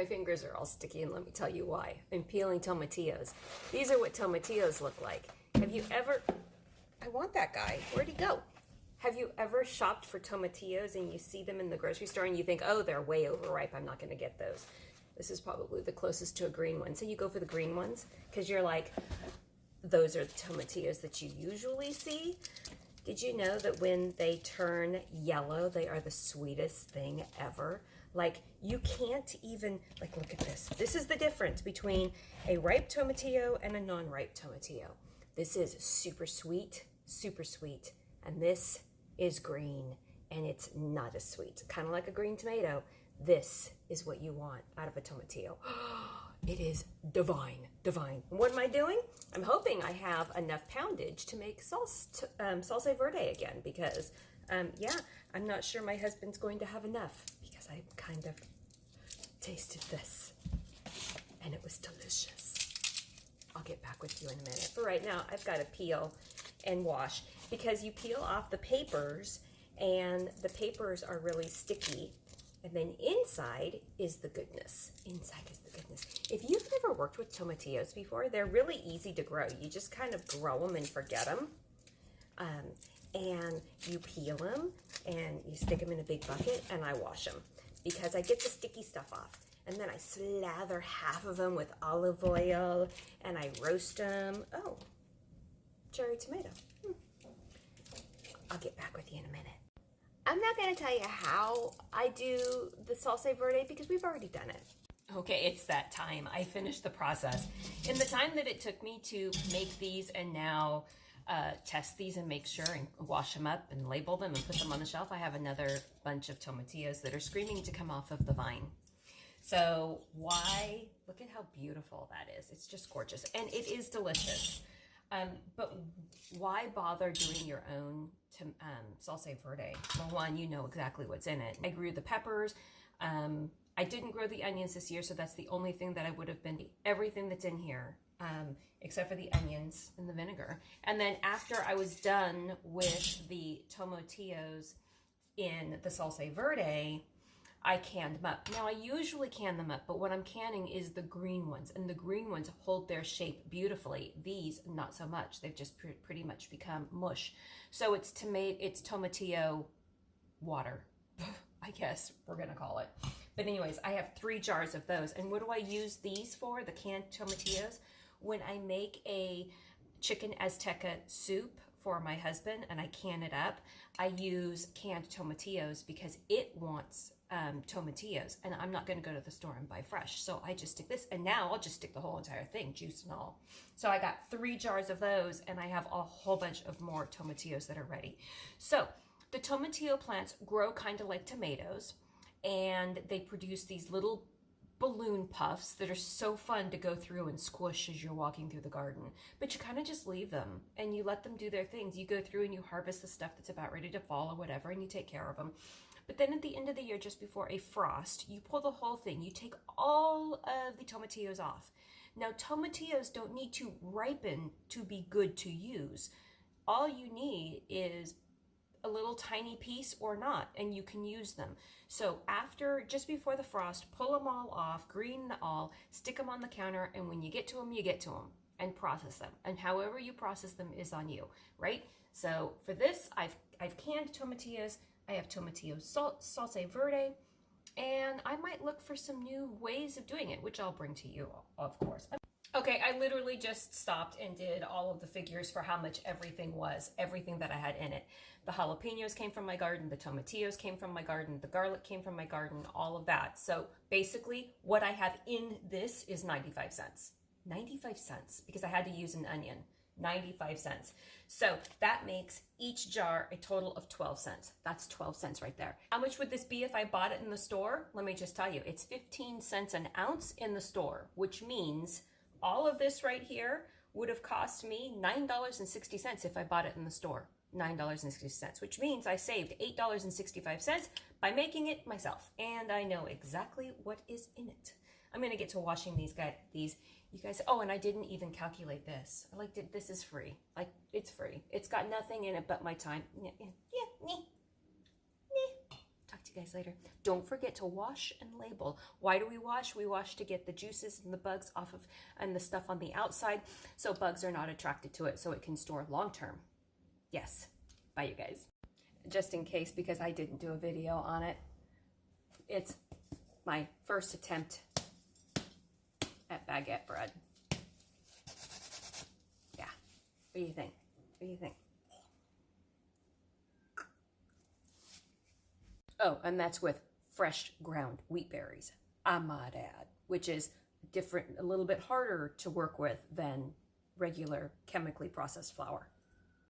My fingers are all sticky, and let me tell you why. I'm peeling tomatillos. These are what tomatillos look like. Have you ever... I want that guy. Where'd he go? Have you ever shopped for tomatillos and you see them in the grocery store and you think, oh, they're way overripe, I'm not going to get those. This is probably the closest to a green one. So you go for the green ones because you're like, those are the tomatillos that you usually see. Did you know that when they turn yellow, they are the sweetest thing ever? Like, you can't even, like, look at this. This is the difference between a ripe tomatillo and a non-ripe tomatillo. This is super sweet, and this is green, and it's not as sweet. Kind of like a green tomato. This is what you want out of a tomatillo. It is divine, divine. What am I doing? I'm hoping I have enough poundage to make salsa verde again because, yeah, I'm not sure my husband's going to have enough because I kind of tasted this and it was delicious. I'll get back with you in a minute. But right now, I've got to peel and wash because you peel off the papers and the papers are really sticky. And then inside is the goodness. Inside is the goodness. If you've never worked with tomatillos before, they're really easy to grow. You just kind of grow them and forget them. And you peel them and you stick them in a big bucket and I wash them because I get the sticky stuff off. And then I slather half of them with olive oil and I roast them. Oh, cherry tomato. I'll get back with you in a minute. I'm not going to tell you how I do the salsa verde because we've already done it. Okay, it's that time. I finished the process. In the time that it took me to make these and now test these and make sure and wash them up and label them and put them on the shelf, I have another bunch of tomatillos that are screaming to come off of the vine. So why, look at how beautiful that is. It's just gorgeous. And it is delicious. But why bother doing your own salsa verde? Well, one, you know exactly what's in it. I grew the peppers. I didn't grow the onions this year, so that's the only thing that I would have been, everything that's in here, except for the onions and the vinegar. And then after I was done with the tomatillos in the salsa verde, I canned them up. Now, I usually can them up, but what I'm canning is the green ones, and the green ones hold their shape beautifully. These, not so much. They've just pretty much become mush. So it's tomatillo water, I guess we're going to call it. But anyways, I have 3 jars of those. And what do I use these for, the canned tomatillos? When I make a chicken azteca soup for my husband and I can it up, I use canned tomatillos because it wants tomatillos, and I'm not going to go to the store and buy fresh. So I just stick this, and now I'll just stick the whole entire thing, juice and all. So I got 3 jars of those, and I have a whole bunch of more tomatillos that are ready. So the tomatillo plants grow kind of like tomatoes, and they produce these little balloon puffs that are so fun to go through and squish as you're walking through the garden. But you kind of just leave them and you let them do their things. You go through and you harvest the stuff that's about ready to fall or whatever, and you take care of them. But then at the end of the year, just before a frost, you pull the whole thing. You take all of the tomatillos off. Now, tomatillos don't need to ripen to be good to use. All you need is a little tiny piece or not, and you can use them. So after, just before the frost, pull them all off, green all, stick them on the counter, and when you get to them, you get to them, and process them. And however you process them is on you, right? So for this, I've canned tomatillos. I have tomatillo salsa verde, and I might look for some new ways of doing it, which I'll bring to you, of course. Okay, I literally just stopped and did all of the figures for how much everything was, everything that I had in it. The jalapenos came from my garden, the tomatillos came from my garden, the garlic came from my garden, all of that. So basically, what I have in this is 95 cents. 95 cents, because I had to use an onion. 95 cents. So that makes each jar a total of 12 cents. That's 12 cents right there. How much would this be if I bought it in the store? Let me just tell you, it's 15 cents an ounce in the store, which means all of this right here would have cost me $9.60 if I bought it in the store. $9.60, which means I saved $8.65 by making it myself. And I know exactly what is in it. I'm going to get to washing these you guys. Oh, and I didn't even calculate this. I liked it. This is free. Like, it's free. It's got nothing in it but my time. Talk to you. see you guys later. Don't forget to wash and label. Why do we wash? We wash to get the juices and the bugs off of, and the stuff on the outside, so bugs are not attracted to it, so it can store long term. Yes. Bye, you guys. Just in case, because I didn't do a video on it, it's my first attempt at baguette bread. Yeah. What do you think? What do you think? Oh, and that's with fresh ground wheat berries, I might add, which is different, a little bit harder to work with than regular chemically processed flour.